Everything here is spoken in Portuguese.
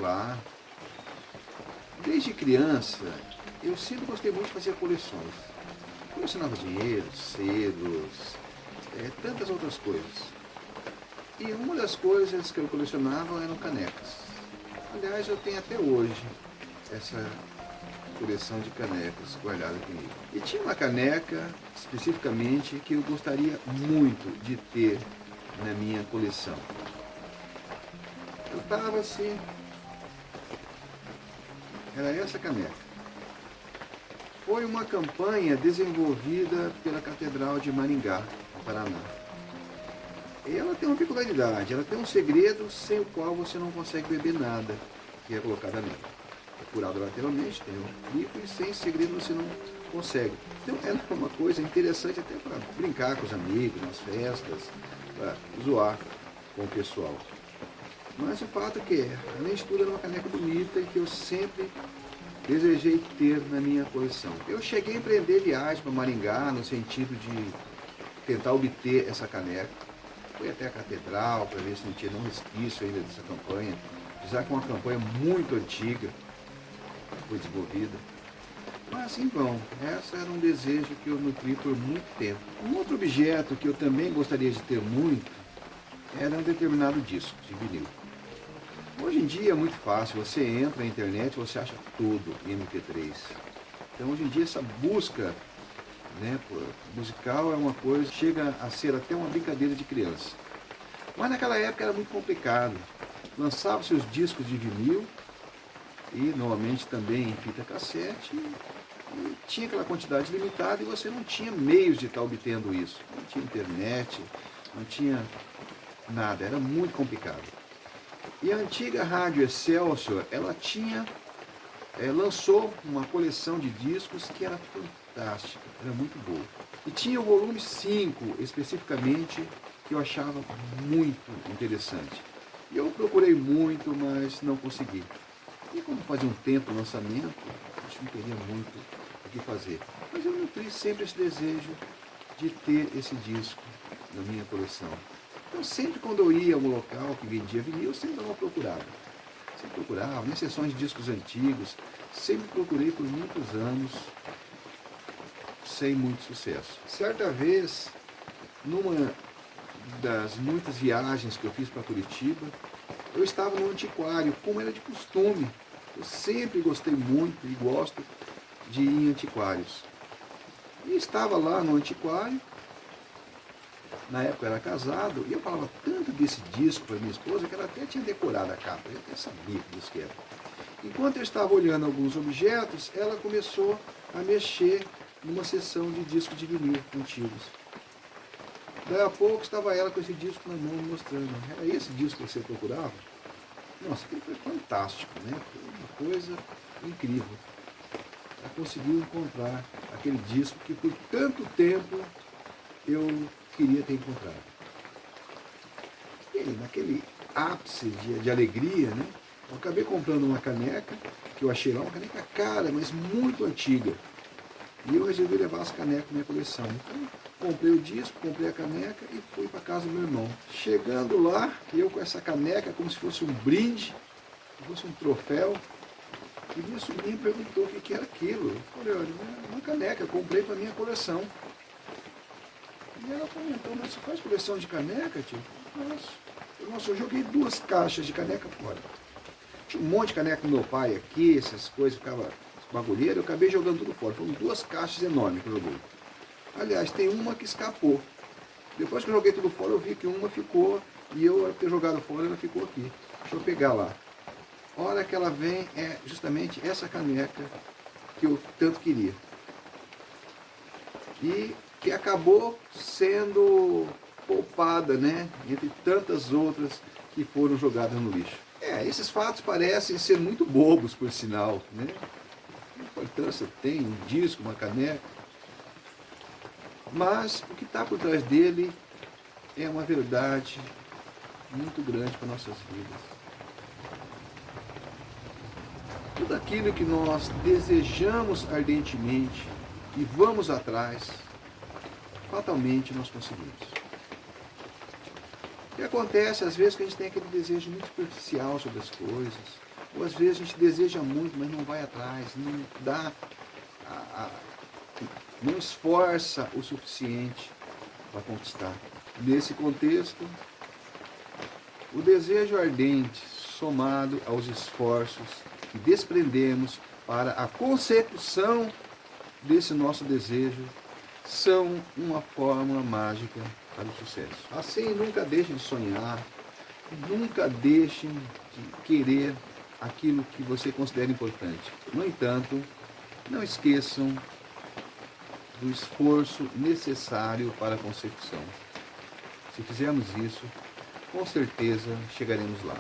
lá. Desde criança, eu sempre gostei muito de fazer coleções. Colecionava dinheiro, selos, tantas outras coisas. E uma das coisas que eu colecionava eram canecas. Aliás, eu tenho até hoje essa coleção de canecas guardada comigo. E tinha uma caneca, especificamente, que eu gostaria muito de ter na minha coleção. Eu estava assim, era essa caneca. Foi uma campanha desenvolvida pela Catedral de Maringá, no Paraná. E ela tem uma peculiaridade, ela tem um segredo sem o qual você não consegue beber nada que é colocado ali. É curado lateralmente, tem um líquido e sem segredo você não consegue. Então ela é uma coisa interessante até para brincar com os amigos, nas festas, para zoar com o pessoal. Mas o fato é que, além de tudo, era uma caneca bonita e que eu sempre desejei ter na minha coleção. Eu cheguei a empreender viagem para Maringá no sentido de tentar obter essa caneca. Fui até a catedral para ver se não tinha nenhum resquício ainda dessa campanha. Apesar que é uma campanha muito antiga, foi desenvolvida. Mas assim vão, esse era um desejo que eu nutri por muito tempo. Um outro objeto que eu também gostaria de ter muito era um determinado disco de vinil. Hoje em dia é muito fácil, você entra na internet e você acha tudo em MP3. Então hoje em dia essa busca, né, musical é uma coisa, chega a ser até uma brincadeira de criança. Mas naquela época era muito complicado. Lançava-se os discos de vinil e normalmente também em fita cassete e tinha aquela quantidade limitada e você não tinha meios de estar obtendo isso. Não tinha internet, não tinha nada, era muito complicado. E a antiga Rádio Excelsior, ela lançou uma coleção de discos que era fantástica, era muito boa. E tinha o volume 5, especificamente, que eu achava muito interessante. E eu procurei muito, mas não consegui. E como fazia um tempo o lançamento, acho que não teria muito o que fazer. Mas eu nutri sempre esse desejo de ter esse disco na minha coleção. Então sempre quando eu ia a um local que vendia vinil, eu sempre dava uma procurada. Sempre procurava, em sessões de discos antigos, sempre procurei por muitos anos, sem muito sucesso. Certa vez, numa das muitas viagens que eu fiz para Curitiba, eu estava no antiquário, como era de costume. Eu sempre gostei muito e gosto de ir em antiquários. E estava lá no antiquário, na época eu era casado, e eu falava tanto desse disco para minha esposa que ela até tinha decorado a capa, eu até sabia que disco era. Enquanto eu estava olhando alguns objetos, ela começou a mexer numa seção de discos de vinil antigos. Daí a pouco estava ela com esse disco na mão mostrando. Era esse disco que você procurava? Nossa, aquilo foi fantástico, né? Foi uma coisa incrível. Ela conseguiu encontrar aquele disco que por tanto tempo eu queria ter encontrado. E aí, naquele ápice de alegria, né? Eu acabei comprando uma caneca, que eu achei lá uma caneca cara, mas muito antiga. E eu resolvi levar essa caneca na minha coleção. Então, comprei o disco, comprei a caneca e fui para casa do meu irmão. Chegando lá, eu com essa caneca, como se fosse um brinde, como se fosse um troféu, e minha sobrinha perguntou o que era aquilo. Eu falei, olha, uma caneca, eu comprei para minha coleção. E ela comentou, mas você faz coleção de caneca, tio? Nossa, eu joguei 2 caixas de caneca fora. Tinha um monte de caneca do meu pai aqui, essas coisas, ficava bagulheira, eu acabei jogando tudo fora. Foram 2 caixas enormes que eu joguei. Aliás, tem uma que escapou. Depois que eu joguei tudo fora, eu vi que uma ficou, e eu, ao ter jogado fora, ela ficou aqui. Deixa eu pegar lá. A hora que ela vem, é justamente essa caneca que eu tanto queria. E que acabou sendo poupada, né? Entre tantas outras que foram jogadas no lixo. Esses fatos parecem ser muito bobos, por sinal, né? Que importância tem um disco, uma caneca? Mas o que está por trás dele é uma verdade muito grande para nossas vidas. Tudo aquilo que nós desejamos ardentemente e vamos atrás, fatalmente nós conseguimos. O que acontece às vezes que a gente tem aquele desejo muito superficial sobre as coisas, Ou às vezes a gente deseja muito, mas não vai atrás, não dá, a- a- não esforça o suficiente para conquistar. Nesse contexto, o desejo ardente, somado aos esforços que desprendemos para a consecução desse nosso desejo, são uma fórmula mágica para o sucesso. Assim, nunca deixem de sonhar, nunca deixem de querer aquilo que você considera importante. No entanto, não esqueçam do esforço necessário para a consecução. Se fizermos isso, com certeza chegaremos lá.